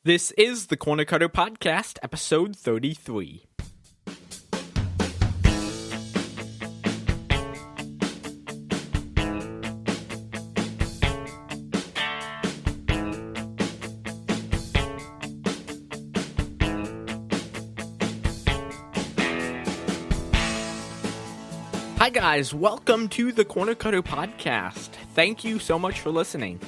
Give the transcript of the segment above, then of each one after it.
This is the Corner Cutter Podcast, episode 33. Hi guys, welcome to the Corner Cutter Podcast. Thank you so much for listening.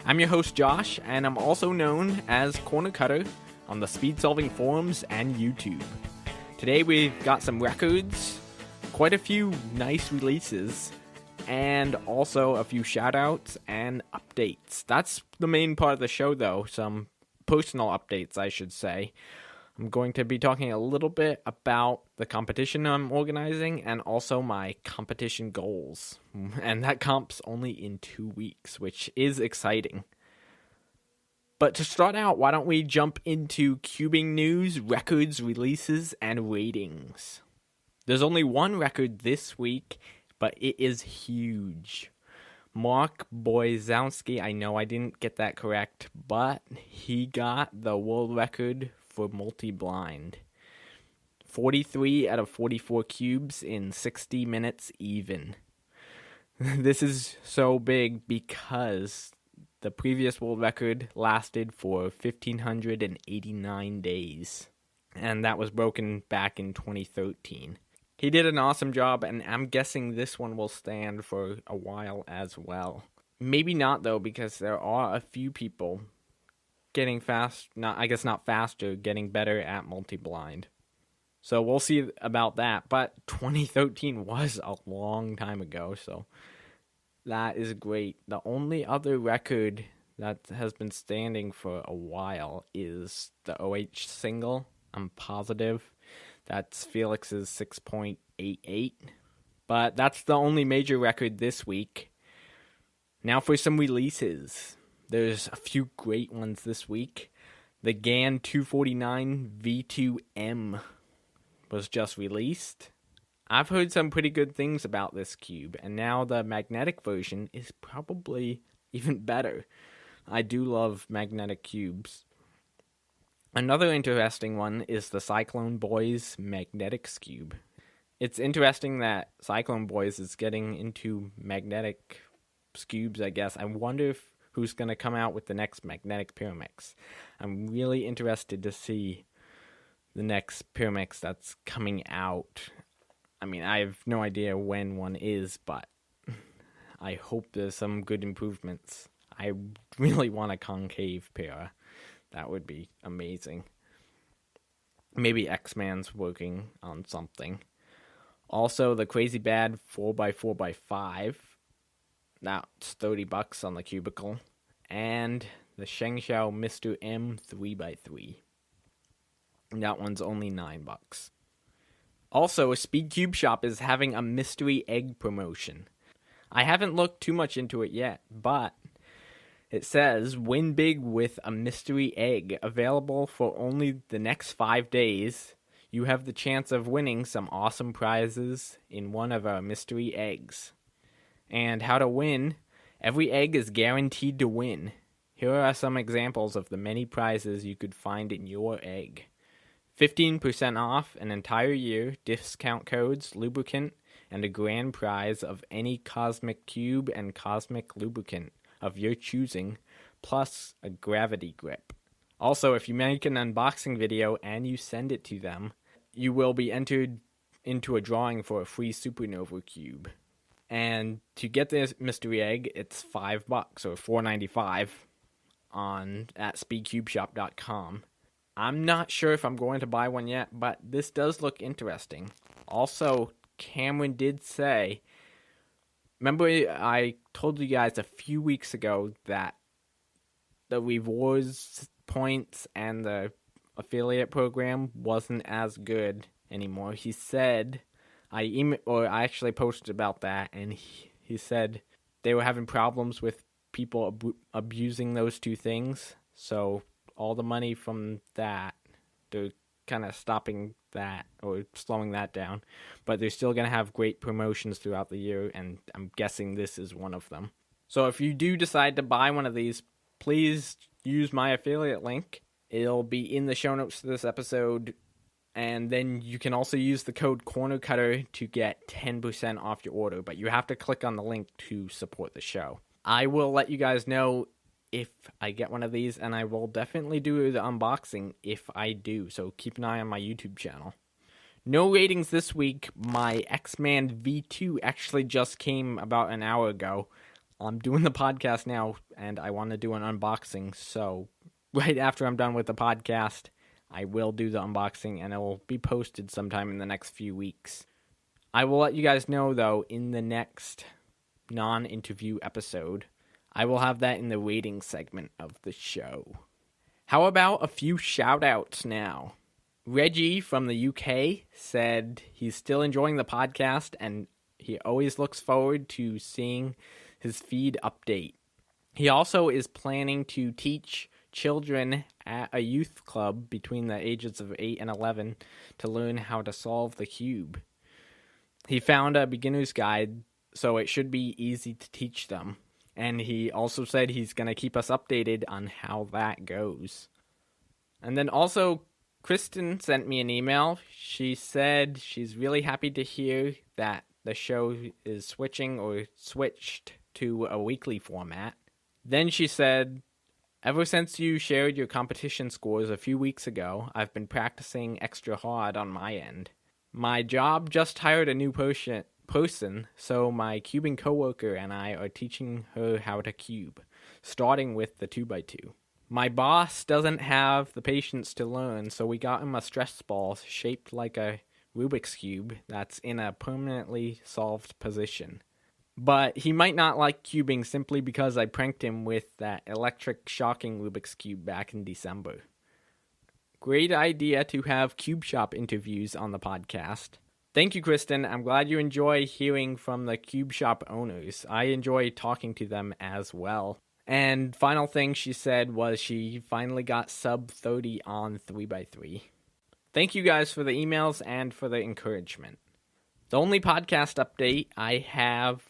I'm your host Josh, and I'm also known as Corner Cutter on the Speed Solving forums and YouTube. Today we've got some records, quite a few nice releases, and also a few shoutouts and updates. That's the main part of the show though, some personal updates I should say. I'm going to be talking a little bit about the competition I'm organizing and also my competition goals. And that comp's only in 2 weeks, which is exciting. But to start out, why don't we jump into cubing news, records, releases, and ratings. There's only one record this week, but it is huge. Mark Boyzowski, I know I didn't get that correct, but he got the world record for multi-blind. 43 out of 44 cubes in 60 minutes even. This is so big because the previous world record lasted for 1,589 days. And that was broken back in 2013. He did an awesome job, and I'm guessing this one will stand for a while as well. Maybe not though, because there are a few people getting not faster, getting better at multi-blind. So we'll see about that. But 2013 was a long time ago, so that is great. The only other record that has been standing for a while is the OH single. I'm positive that's Felix's 6.88. But that's the only major record this week. Now for some releases. There's a few great ones this week. The GAN 249 V2M was just released. I've heard some pretty good things about this cube, and now the magnetic version is probably even better. I do love magnetic cubes. Another interesting one is the Cyclone Boys Magnetics Cube. It's interesting that Cyclone Boys is getting into magnetic cubes, I guess. I wonder who's going to come out with the next magnetic Pyramix. I'm really interested to see the next Pyramix that's coming out. I mean, I have no idea when one is, but I hope there's some good improvements. I really want a concave Pyra. That would be amazing. Maybe X-Man's working on something. Also, the Crazy Bad 4x4x5. That's $30 on the cubicle. And the Shengshou Mr. M 3x3. That one's only $9. Also, Speed Cube Shop is having a mystery egg promotion. I haven't looked too much into it yet, but it says, win big with a mystery egg. Available for only the next 5 days. You have the chance of winning some awesome prizes in one of our mystery eggs. And how to win: every egg is guaranteed to win. Here are some examples of the many prizes you could find in your egg. 15% off an entire year, discount codes, lubricant, and a grand prize of any cosmic cube and cosmic lubricant of your choosing, plus a gravity grip. Also, if you make an unboxing video and you send it to them, you will be entered into a drawing for a free supernova cube. And to get this mystery egg, it's $5 or $4.95 at speedcubeshop.com. I'm not sure if I'm going to buy one yet, but this does look interesting. Also, Cameron did say, remember I told you guys a few weeks ago that the rewards points and the affiliate program wasn't as good anymore. He said, I actually posted about that, and he said they were having problems with people abusing those two things. So all the money from that, they're kind of stopping that or slowing that down. But they're still going to have great promotions throughout the year, and I'm guessing this is one of them. So if you do decide to buy one of these, please use my affiliate link It'll be in the show notes to this episode. And then you can also use the code CornerCutter to get 10% off your order. But you have to click on the link to support the show. I will let you guys know if I get one of these. And I will definitely do the unboxing if I do. So keep an eye on my YouTube channel. No ratings this week. My X-Man V2 actually just came about an hour ago. I'm doing the podcast now, and I want to do an unboxing. So right after I'm done with the podcast, I will do the unboxing, and it will be posted sometime in the next few weeks. I will let you guys know, though, in the next non-interview episode. I will have that in the rating segment of the show. How about a few shout-outs now? Reggie from the UK said he's still enjoying the podcast, and he always looks forward to seeing his feed update. He also is planning to teach children at a youth club between the ages of 8 and 11 to learn how to solve the cube. He found a beginner's guide, so it should be easy to teach them. And he also said he's going to keep us updated on how that goes. And then also, Kristen sent me an email. She said she's really happy to hear that the show is switched to a weekly format. Then she said, ever since you shared your competition scores a few weeks ago, I've been practicing extra hard on my end. My job just hired a new person, so my cubing coworker and I are teaching her how to cube, starting with the 2x2. My boss doesn't have the patience to learn, so we got him a stress ball shaped like a Rubik's Cube that's in a permanently solved position. But he might not like cubing simply because I pranked him with that electric shocking Rubik's Cube back in December. Great idea to have Cube Shop interviews on the podcast. Thank you, Kristen. I'm glad you enjoy hearing from the Cube Shop owners. I enjoy talking to them as well. And final thing she said was she finally got sub 30 on 3x3. Thank you guys for the emails and for the encouragement. The only podcast update I have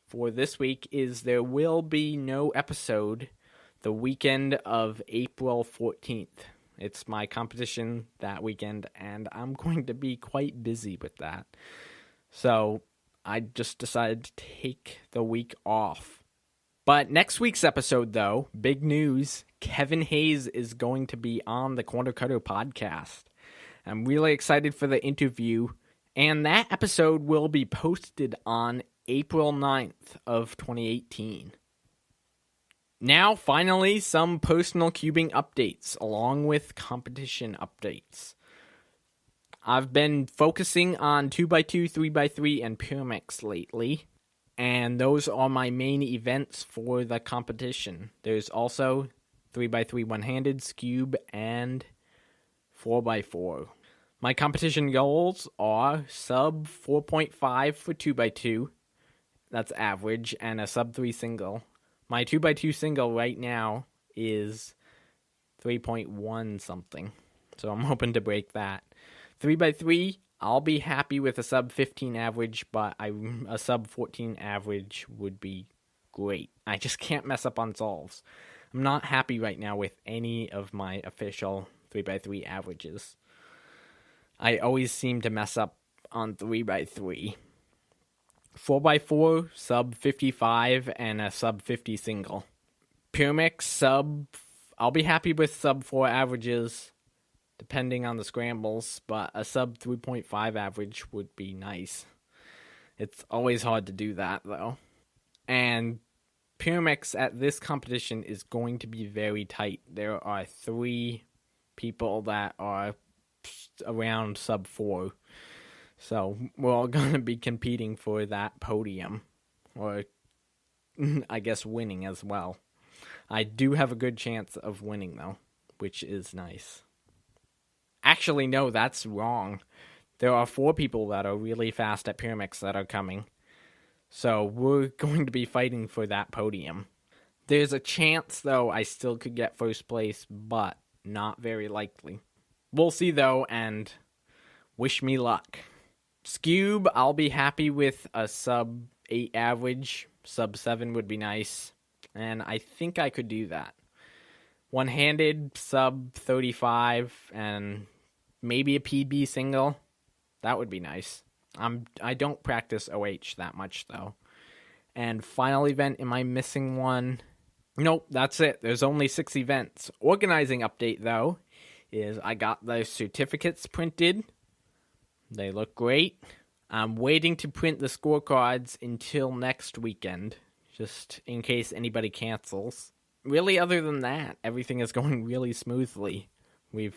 for this week is there will be no episode the weekend of April 14th. It's my competition that weekend, and I'm going to be quite busy with that. So I just decided to take the week off. But next week's episode, though, big news, Kevin Hayes is going to be on the Corner Cutter podcast. I'm really excited for the interview, and that episode will be posted on April 9th of 2018. Now, finally, some personal cubing updates, along with competition updates. I've been focusing on 2x2, 3x3, and Pyramix lately, and those are my main events for the competition. There's also 3x3 one-handed, Scube, and 4x4. My competition goals are sub 4.5 for 2x2, that's average, and a sub 3 single. My 2x2 single right now is 3.1 something, so I'm hoping to break that. 3x3, I'll be happy with a sub 15 average, but a sub 14 average would be great. I just can't mess up on solves. I'm not happy right now with any of my official 3x3 averages. I always seem to mess up on 3x3. 4x4, sub 55, and a sub 50 single. Pyramix, I'll be happy with sub 4 averages, depending on the scrambles, but a sub 3.5 average would be nice. It's always hard to do that, though. And Pyramix at this competition is going to be very tight. There are 3 people that are around sub 4. So we're all going to be competing for that podium, or I guess winning as well. I do have a good chance of winning, though, which is nice. Actually, no, that's wrong. There are 4 people that are really fast at Pyramix that are coming. So we're going to be fighting for that podium. There's a chance, though, I still could get first place, but not very likely. We'll see, though, and wish me luck. Scube, I'll be happy with a sub 8 average. Sub 7 would be nice, and I think I could do that. one-handed sub 35 and maybe a PB single. That would be nice. I don't practice OH that much though. And final event, am I missing one? Nope, that's it. There's only 6 events. Organizing update though is I got the certificates printed. They look great. I'm waiting to print the scorecards until next weekend, just in case anybody cancels. Really, other than that, everything is going really smoothly. We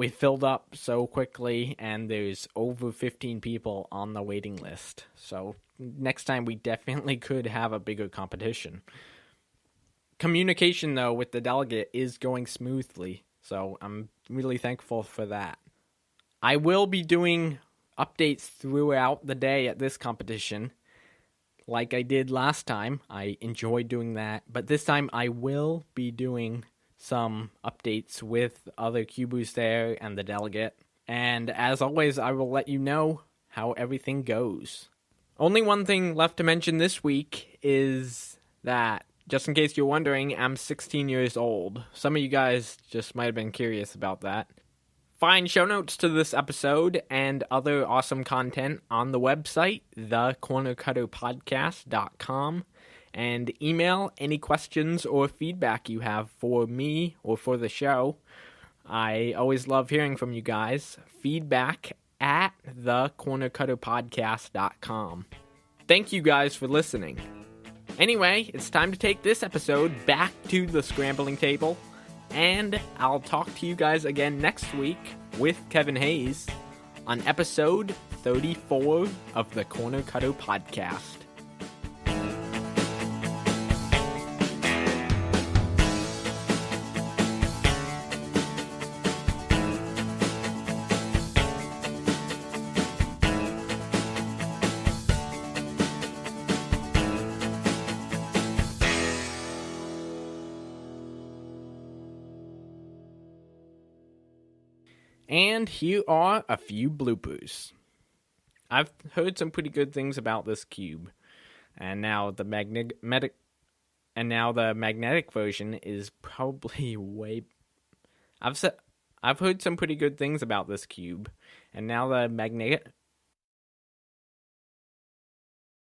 filled up so quickly, and there's over 15 people on the waiting list. So next time we definitely could have a bigger competition. Communication, though, with the delegate is going smoothly, so I'm really thankful for that. I will be doing updates throughout the day at this competition, like I did last time. I enjoyed doing that, but this time I will be doing some updates with other cubers there and the delegate. And as always, I will let you know how everything goes. Only one thing left to mention this week is that, just in case you're wondering, I'm 16 years old. Some of you guys just might have been curious about that. Find show notes to this episode and other awesome content on the website, thecornercutterpodcast.com, and email any questions or feedback you have for me or for the show. I always love hearing from you guys. Feedback at thecornercutterpodcast.com. Thank you guys for listening. Anyway, it's time to take this episode back to the scrambling table, and I'll talk to you guys again next week with Kevin Hayes on episode 34 of the Corner Cutter Podcast. And here are a few bloopers. I've heard some pretty good things about this cube, and now the magnetic version is probably way. I've heard some pretty good things about this cube, and now the